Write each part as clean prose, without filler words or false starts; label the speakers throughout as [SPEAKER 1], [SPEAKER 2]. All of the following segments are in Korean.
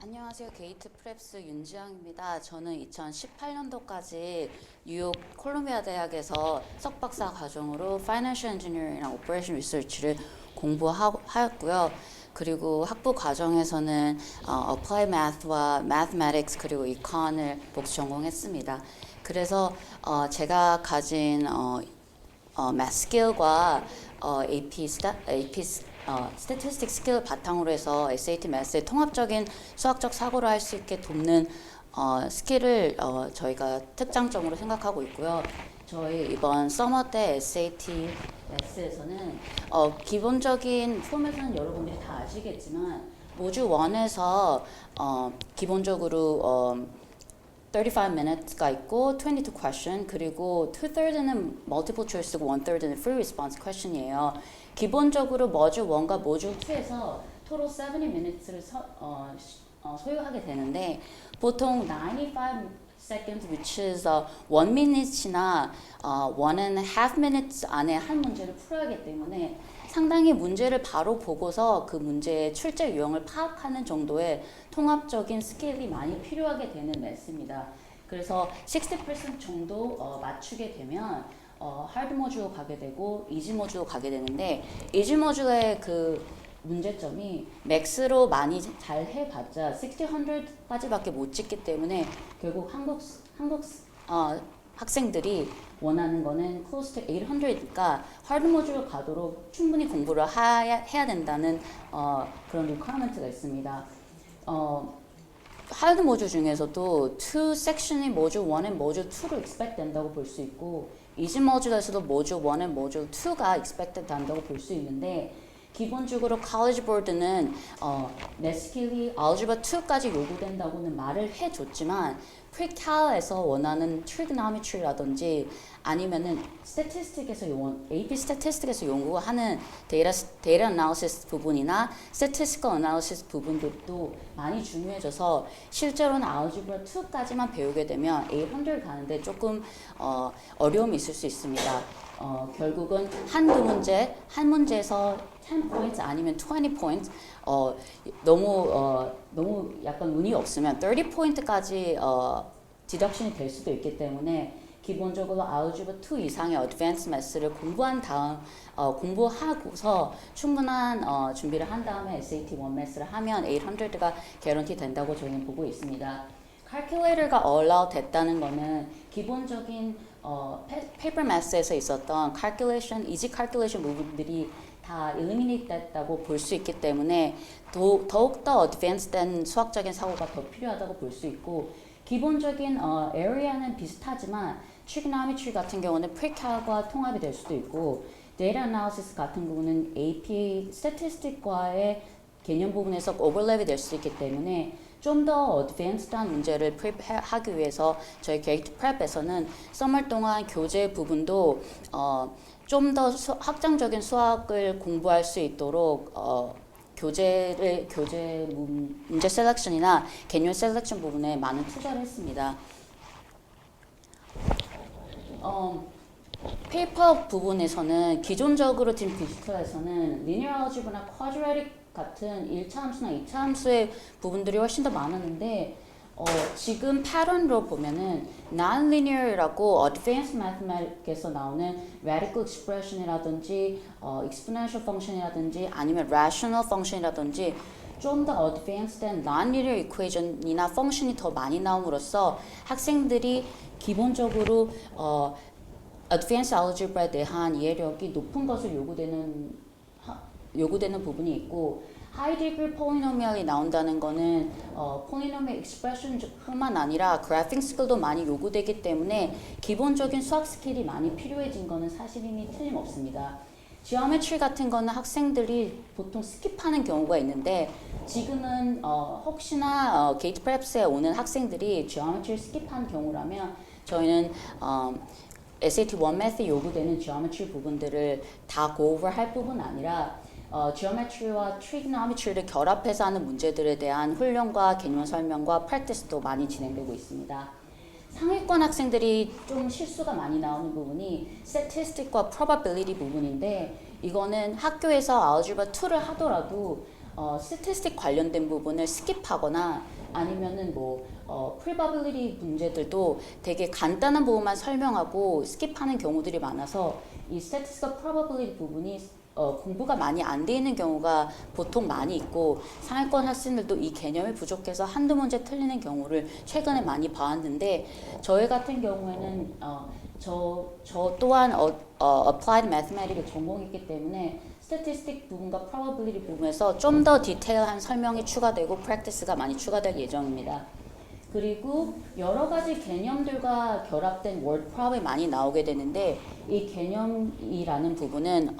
[SPEAKER 1] 안녕하세요. 게이트 프랩스 윤지영입니다. 저는 2018년도까지 뉴욕 콜롬비아 대학에서 석박사 과정으로 Financial Engineering이랑 Operation Research를 공부하였고요. 그리고 학부 과정에서는 Applied Math와 Mathematics 그리고 Econ을 복수 전공했습니다. 그래서 제가 가진 math skill과 AP 스태티스틱 스킬 바탕으로 해서 SAT 매스의 통합적인 수학적 사고를 할 수 있게 돕는 스킬을 저희가 특장점으로 생각하고 있고요. 저희 이번 서머 때 SAT 매스에서는 기본적인 포맷은 여러분들이 다 아시겠지만 모듈 1에서 기본적으로 35 minutes가 있고 22 question 그리고 2/3는 multiple choice고 1/3는 free response question이에요. 기본적으로 모듈 1과 모듈 2에서 total 70 minutes를 소요하게 되는데 보통 95 seconds which is 1 minute이나 1.5 minutes 안에 한 문제를 풀어야 하기 때문에 상당히 문제를 바로 보고서 그 문제의 출제 유형을 파악하는 정도의 통합적인 스킬이 많이 필요하게 되는 매스입니다. 그래서 60% 정도 맞추게 되면 하드 모듈로 가게 되고 이지 모듈로 가게 되는데 이지 모듈의 그 문제점이 맥스로 많이 잘 해봤자 60, 100까지밖에 못 찍기 때문에 결국 한국 학생들이 원하는 거는 close to 800니까 하드 모듈 가도록 충분히 공부를 해야 된다는 그런 리퀘어먼트가 있습니다. 하드 모듈 중에서도 2 섹션이 모듈 1앤 모듈 2로 expect 된다고 볼 수 있고 이지 모듈에서도 모듈 1앤 모듈 2가 expected 된다고 볼 수 있는데 기본적으로 college board는 내 스킬이 algebra 2까지 요구된다고는 말을 해줬지만 pre-cal에서 원하는 trigonometry라든지 아니면은 statistic에서 AP statistic에서 연구하는 data analysis 부분이나 statistical analysis 부분들도 많이 중요해져서 실제로는 algebra 2까지만 배우게 되면 800 가는데 조금 어려움이 있을 수 있습니다. 결국은 한 문제에서 10 points 아니면 20 points 너무 약간 운이 없으면 30 포인트까지 디덕션이 될 수도 있기 때문에 기본적으로 알gebra 2 이상의 advanced math를 공부한 다음 공부하고서 충분한 준비를 한 다음에 SAT 1 math를 하면 800가 guarantee 된다고 저희는 보고 있습니다. calculator가 allow 됐다는 거는 기본적인 paper math에서 있었던 calculation, easy calculation 부분들이 다 eliminate 됐다고 볼 수 있기 때문에 더욱더 advanced 된 수학적인 사고가 더 필요하다고 볼 수 있고 기본적인 area는 비슷하지만 trigonometry 같은 경우는 pre-cal과 통합이 될 수도 있고 data analysis 같은 부분은 AP statistic과의 개념 부분에서 overlap이 될 수 있기 때문에 좀 더 어드밴스드한 문제를 프랩하기 위해서 저희 게이트 프랩에서는 서머 동안 교재 부분도 좀 더 확장적인 수학을 공부할 수 있도록 교재 문제 셀렉션이나 개념 셀렉션 부분에 많은 투자를 했습니다. 페이퍼 부분에서는 기존적으로 지금 디지털에서는 linear algebra나 quadratic 같은 1차 함수나 2차 함수의 부분들이 훨씬 더 많았는데 지금 패턴으로 보면은 non-linear이라고 advanced mathematic에서 나오는 radical expression이라든지 exponential function이라든지 아니면 rational function이라든지 좀 더 advanced 된 non-linear equation이나 function이 더 많이 나옴으로써 학생들이 기본적으로 advanced algebra에 대한 이해력이 높은 것을 요구되는 부분이 있고 high degree polynomial이 나온다는 거는 polynomial expression뿐만 아니라 graphing skill도 많이 요구되기 때문에 기본적인 수학 스킬이 많이 필요해진 거는 사실이니 틀림없습니다. geometry 같은 거는 학생들이 보통 스킵하는 경우가 있는데 지금은 혹시나 게이트 프랩스에 오는 학생들이 geometry를 스킵한 경우라면 저희는 SAT 1 math 요구되는 geometry 부분들을 다 go over 할 뿐만 아니라 geometry와 trigonometry를 결합해서 하는 문제들에 대한 훈련과 개념 설명과 practice도 많이 진행되고 있습니다. 상위권 학생들이 좀 실수가 많이 나오는 부분이 statistic과 probability 부분인데 이거는 학교에서 algebra 2를 하더라도 스태티스틱 관련된 부분을 스킵하거나 아니면은 probability 문제들도 되게 간단한 부분만 설명하고 스킵하는 경우들이 많아서 이 statistical probability 부분이 공부가 많이 안 돼 있는 경우가 보통 많이 있고 상위권 학생들도 이 개념이 부족해서 한두 문제 틀리는 경우를 최근에 많이 봐왔는데 저희 같은 경우에는 저 또한 applied mathematics을 전공했기 때문에 스태티스틱 부분과 probability 부분에서 좀 더 디테일한 설명이 추가되고 practice가 많이 추가될 예정입니다. 그리고 여러 가지 개념들과 결합된 word problem이 많이 나오게 되는데 이 개념이라는 부분은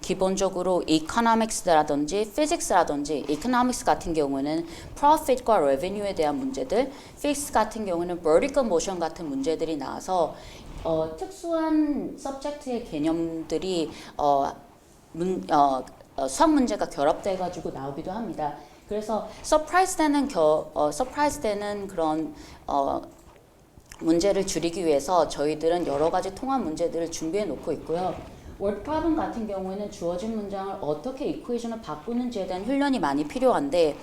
[SPEAKER 1] 기본적으로 economics라든지 physics라든지 economics 같은 경우는 profit과 revenue에 대한 문제들, physics 같은 경우는 vertical motion 같은 문제들이 나와서 특수한 subject의 개념들이 수학 문제가 결합돼 가지고 나오기도 합니다. 그래서 서프라이즈 되는 그런 문제를 줄이기 위해서 저희들은 여러 가지 통합 문제들을 준비해 놓고 있고요. word problem 같은 경우에는 주어진 문장을 어떻게 이퀘이션을 바꾸는지에 대한 훈련이 많이 필요한데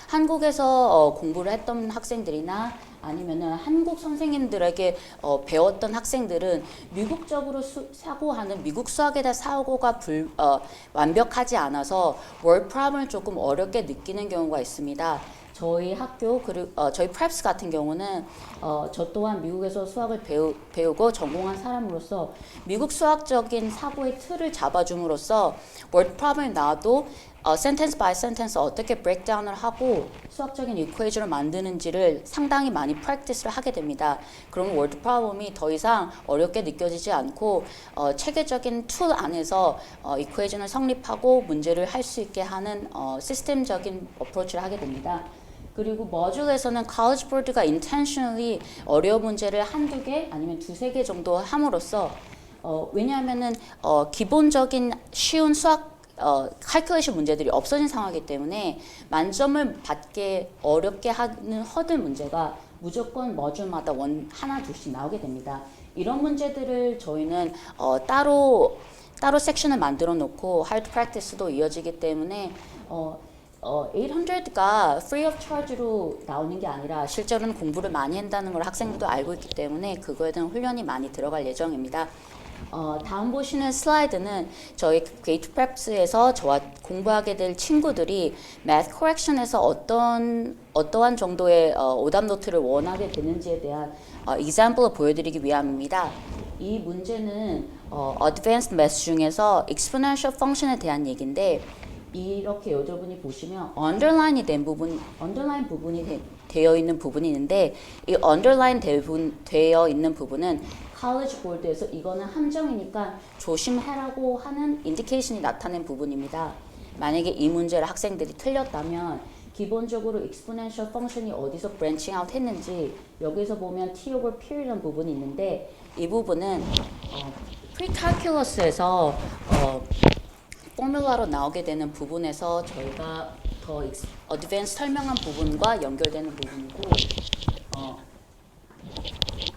[SPEAKER 1] 한국에서 공부를 했던 학생들이나 아니면은 한국 선생님들에게 배웠던 학생들은 미국적으로 사고하는 미국 수학에 대한 사고가 완벽하지 않아서 word problem을 조금 어렵게 느끼는 경우가 있습니다. 저희 학교 그리고 저희 프랩스 같은 경우는 저 또한 미국에서 수학을 배우고 전공한 사람으로서 미국 수학적인 사고의 틀을 잡아줌으로써 word problem이 나와도 sentence by sentence 어떻게 breakdown을 하고 수학적인 이퀘이션을 만드는지를 상당히 많이 practice를 하게 됩니다. 그럼 word problem이 더 이상 어렵게 느껴지지 않고 체계적인 툴 안에서 이퀘이션을 성립하고 문제를 할 수 있게 하는 시스템적인 어프로치를 하게 됩니다. 그리고 머듈에서는 college board가 intentionally 어려운 문제를 한두 개 아니면 두세 개 정도 함으로써 왜냐하면은 기본적인 쉬운 수학 calculation 문제들이 없어진 상황이기 때문에 만점을 받게 어렵게 하는 허들 문제가 무조건 머듈마다 하나 둘씩 나오게 됩니다. 이런 문제들을 저희는 따로 섹션을 만들어 놓고 hard practice도 이어지기 때문에 800가 free of charge로 나오는 게 아니라 실제로는 공부를 많이 한다는 걸 학생들도 알고 있기 때문에 그거에 대한 훈련이 많이 들어갈 예정입니다. 다음 보시는 슬라이드는 저희 게이트 프랩스에서 저와 공부하게 될 친구들이 math correction에서 어떠한 정도의 오답 노트를 원하게 되는지에 대한 example을 보여드리기 위함입니다. 이 문제는 advanced math 중에서 exponential function에 대한 얘기인데 이렇게 여러분이 보시면 underline 부분이 되어 있는 부분이 있는데 이 underline 되어 있는 부분은 college board에서 이거는 함정이니까 조심해라고 하는 인디케이션이 나타낸 부분입니다. 만약에 이 문제를 학생들이 틀렸다면 기본적으로 exponential function이 어디서 branching out 했는지 여기서 보면 t over p라는 부분이 있는데 이 부분은 pre-calculus에서 포뮬라로 나오게 되는 부분에서 저희가 더 어드밴스 설명한 부분과 연결되는 부분이고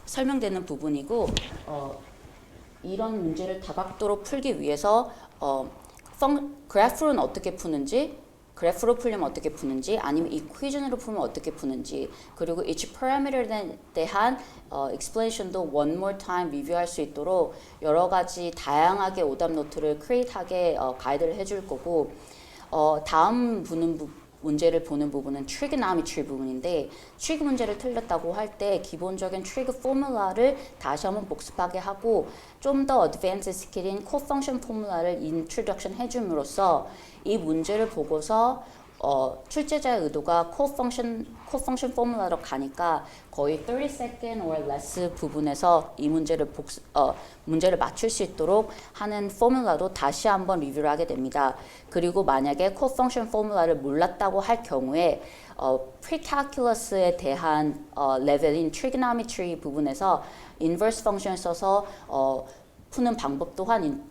[SPEAKER 1] 설명되는 부분이고 이런 문제를 다각도로 풀기 위해서 그래프로는 어떻게 푸는지 그래프로 풀려면 어떻게 푸는지 아니면 이퀴전으로 풀면 어떻게 푸는지 그리고 each parameter에 대한 explanation도 one more time 리뷰할 수 있도록 여러 가지 다양하게 오답 노트를 크리에이트하게 가이드를 해줄 거고 다음 문제를 보는 부분은 trigonometry 부분인데 트리그 문제를 틀렸다고 할 때 기본적인 트리그 포뮬라를 다시 한번 복습하게 하고 좀 더 어드밴스 스킬인 코펑션 포뮬라를 인트로덕션 해줌으로써 이 문제를 보고서 출제자의 의도가 코펑션 포뮬라로 가니까 거의 30second or less 부분에서 이 문제를 맞출 수 있도록 하는 포뮬라도 다시 한번 리뷰를 하게 됩니다. 그리고 만약에 코펑션 포뮬라를 몰랐다고 할 경우에 pre-calculus에 대한 레벨인 trigonometry 부분에서 inverse function을 써서 푸는 방법 또한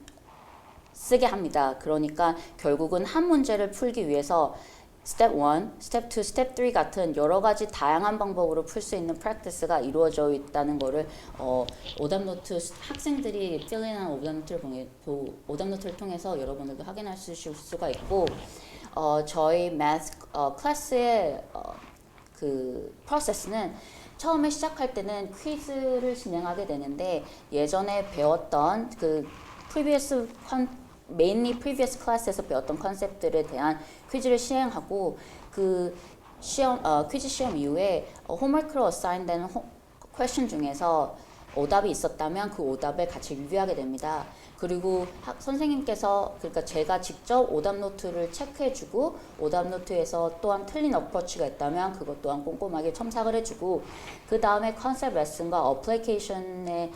[SPEAKER 1] 쓰게 합니다. 그러니까 결국은 한 문제를 풀기 위해서 스텝 1, 스텝 2, 스텝 3 같은 여러 가지 다양한 방법으로 풀 수 있는 프랙티스가 이루어져 있다는 거를 오답 노트 학생들이 필링한 오답 노트를 통해서 여러분들도 확인할 수가 있고 저희 math 클래스의 그 프로세스는 처음에 시작할 때는 퀴즈를 진행하게 되는데 예전에 배웠던 그 mainly previous 클래스에서 배웠던 컨셉들에 대한 퀴즈를 시행하고 그 퀴즈 시험 이후에 홈워크로 어사인된 퀘스천 중에서 오답이 있었다면 그 오답을 같이 리뷰하게 됩니다. 그리고 선생님께서 그러니까 제가 직접 오답 노트를 체크해주고 오답 노트에서 또한 틀린 어프로치가 있다면 그것 또한 꼼꼼하게 첨삭을 해주고 그 다음에 컨셉 레슨과 어플리케이션의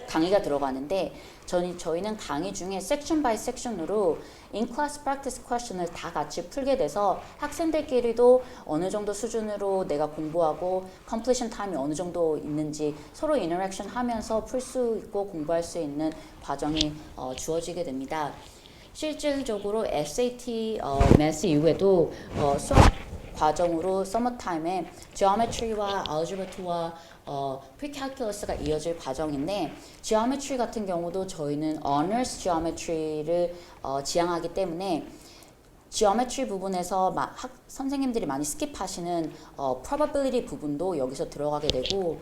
[SPEAKER 1] 강의가 들어가는데 저희는 강의 중에 섹션 바이 섹션으로 in-class practice question을 다 같이 풀게 돼서 학생들끼리도 어느 정도 수준으로 내가 공부하고 completion time이 어느 정도 있는지 서로 인터랙션 하면서 풀 수 있고 공부할 수 있는 과정이 주어지게 됩니다. 실질적으로 SAT 매스 이후에도 수학 과정으로 서머타임에 geometry와 algebra 2와 pre-calculus가 이어질 과정인데 geometry 같은 경우도 저희는 honors geometry를 지향하기 때문에 geometry 부분에서 선생님들이 많이 스킵하시는 probability 부분도 여기서 들어가게 되고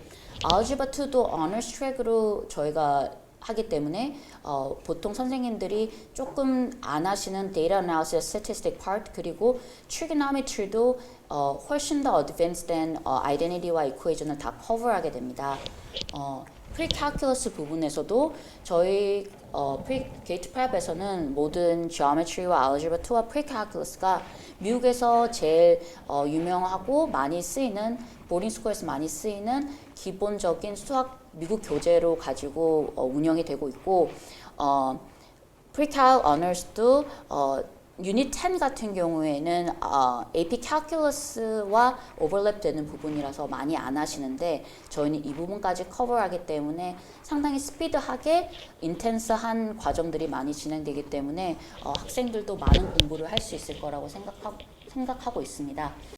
[SPEAKER 1] algebra 2도 honors track으로 저희가 하기 때문에 보통 선생님들이 조금 안 하시는 data analysis, statistic part 그리고 trigonometry도 훨씬 더 advanced된 identity와 equation을 다 cover하게 됩니다. pre-calculus 부분에서도 저희 gate prep에서는 모든 geometry와 algebra 2와 pre-calculus가 미국에서 제일 유명하고 많이 쓰이는 보딩 스쿨에서 많이 쓰이는 기본적인 수학 미국 교재로 가지고 운영이 되고 있고 pre-cal honors도 유닛 10 같은 경우에는 AP calculus와 오버랩 되는 부분이라서 많이 안 하시는데 저희는 이 부분까지 커버하기 때문에 상당히 스피드하게 인텐스한 과정들이 많이 진행되기 때문에 학생들도 많은 공부를 할 수 있을 거라고 생각하고 있습니다.